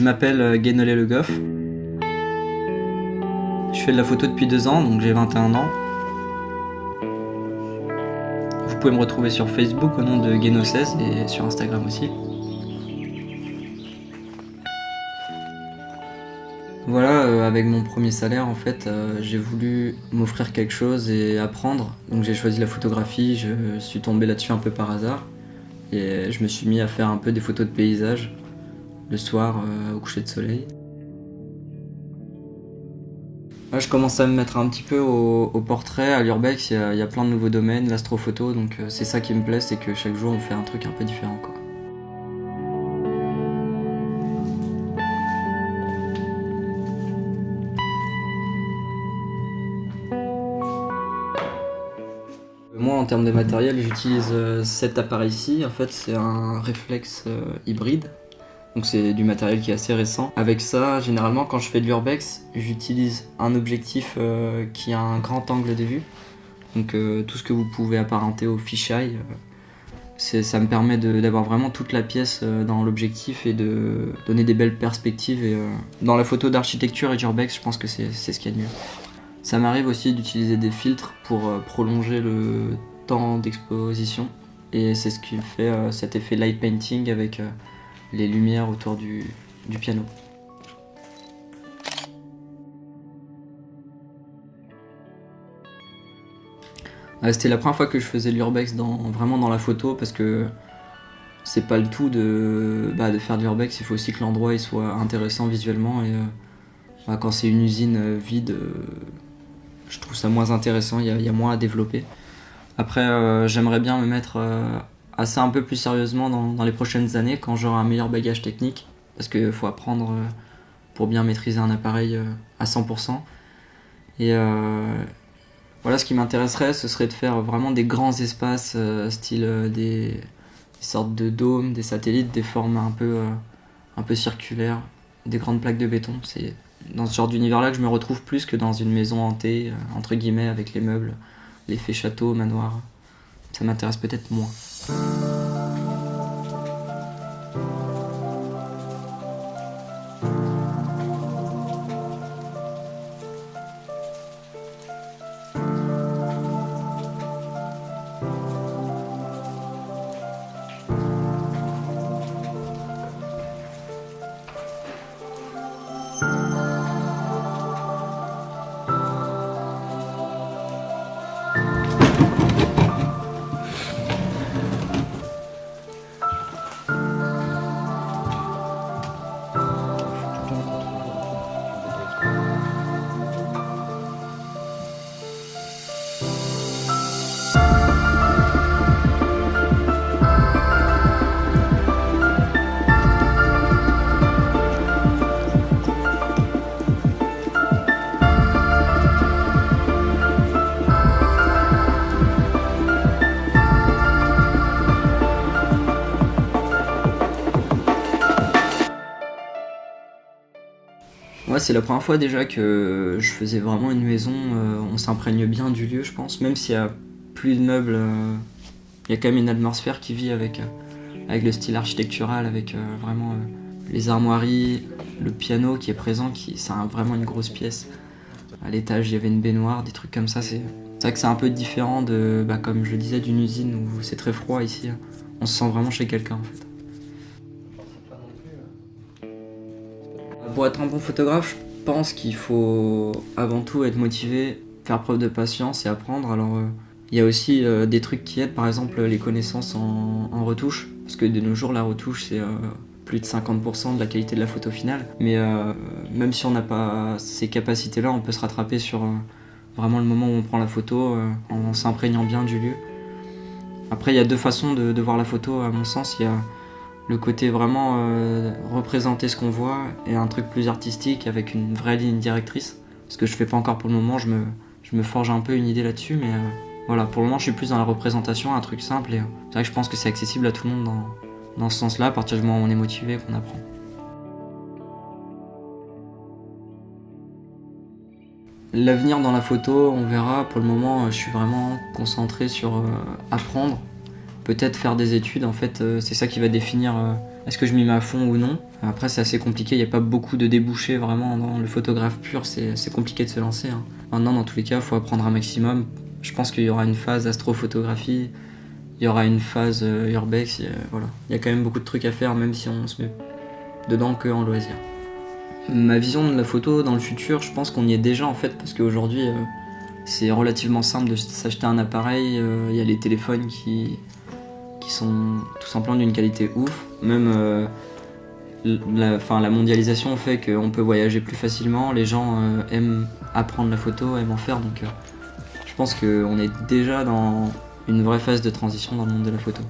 Je m'appelle Guénolé Le Goff. Je fais de la photo depuis 2 ans, donc j'ai 21 ans. Vous pouvez me retrouver sur Facebook au nom de Guéno16 et sur Instagram aussi. Voilà, avec mon premier salaire, en fait, j'ai voulu m'offrir quelque chose et apprendre. Donc j'ai choisi la photographie, je suis tombé là-dessus un peu par hasard. Et je me suis mis à faire un peu des photos de paysages, le soir, au coucher de soleil. Là, je commence à me mettre un petit peu au portrait, à l'urbex, il y a plein de nouveaux domaines, l'astrophoto, donc c'est ça qui me plaît, c'est que chaque jour on fait un truc un peu différent, quoi. Moi, en termes de matériel, j'utilise cet appareil-ci. En fait, c'est un réflexe hybride. Donc c'est du matériel qui est assez récent. Avec ça, généralement, quand je fais de l'urbex, j'utilise un objectif qui a un grand angle de vue. Donc tout ce que vous pouvez apparenter au fisheye, ça me permet d'avoir vraiment toute la pièce dans l'objectif et de donner des belles perspectives. Et, dans la photo d'architecture et d'urbex, je pense que c'est ce qu'il y a de mieux. Ça m'arrive aussi d'utiliser des filtres pour prolonger le temps d'exposition. Et c'est ce qui fait cet effet light painting avec les lumières autour du piano. C'était la première fois que je faisais de l'urbex vraiment dans la photo, parce que c'est pas le tout de faire de l'urbex, il faut aussi que l'endroit il soit intéressant visuellement. Et quand c'est une usine vide, je trouve ça moins intéressant, il y a moins à développer. Après, j'aimerais bien me mettre un peu plus sérieusement dans les prochaines années, quand j'aurai un meilleur bagage technique, parce qu'il faut apprendre pour bien maîtriser un appareil à 100%. Et voilà, ce qui m'intéresserait, ce serait de faire vraiment des grands espaces, style des sortes de dômes, des satellites, des formes un peu circulaires, des grandes plaques de béton. C'est dans ce genre d'univers-là que je me retrouve plus que dans une maison hantée, entre guillemets, avec les meubles, l'effet château, manoir. Ça m'intéresse peut-être moins. Ouais, c'est la première fois déjà que je faisais vraiment une maison, on s'imprègne bien du lieu, je pense, même s'il y a plus de meubles, il y a quand même une atmosphère qui vit avec le style architectural, avec vraiment les armoiries, le piano qui est présent, c'est vraiment une grosse pièce. À l'étage, il y avait une baignoire, des trucs comme ça. C'est vrai que c'est un peu différent comme je le disais, d'une usine où c'est très froid ici. On se sent vraiment chez quelqu'un en fait. Pour être un bon photographe, je pense qu'il faut avant tout être motivé, faire preuve de patience et apprendre. Alors il y a aussi des trucs qui aident, par exemple les connaissances en retouche, parce que de nos jours la retouche c'est plus de 50% de la qualité de la photo finale. Mais même si on n'a pas ces capacités-là, on peut se rattraper sur vraiment le moment où on prend la photo, en s'imprégnant bien du lieu. Après il y a 2 façons de voir la photo à mon sens. Il y a le côté vraiment représenter ce qu'on voit, et un truc plus artistique avec une vraie ligne directrice. Ce que je fais pas encore pour le moment, je me forge un peu une idée là-dessus, mais voilà, pour le moment je suis plus dans la représentation, un truc simple, et c'est vrai que je pense que c'est accessible à tout le monde dans ce sens-là, à partir du moment où on est motivé et qu'on apprend. L'avenir dans la photo, on verra. Pour le moment, je suis vraiment concentré sur apprendre, peut-être faire des études. En fait, c'est ça qui va définir est-ce que je m'y mets à fond ou non. Après c'est assez compliqué, il n'y a pas beaucoup de débouchés vraiment dans le photographe pur, c'est compliqué de se lancer. Hein. Maintenant dans tous les cas, il faut apprendre un maximum. Je pense qu'il y aura une phase astrophotographie, il y aura une phase urbex, voilà. Il y a quand même beaucoup de trucs à faire même si on se met dedans que en loisir. Ma vision de la photo dans le futur, je pense qu'on y est déjà en fait, parce qu'aujourd'hui c'est relativement simple de s'acheter un appareil, il y a les téléphones qui sont tout simplement d'une qualité ouf. Même la mondialisation fait qu'on peut voyager plus facilement, les gens aiment apprendre la photo, aiment en faire, donc je pense qu'on est déjà dans une vraie phase de transition dans le monde de la photo.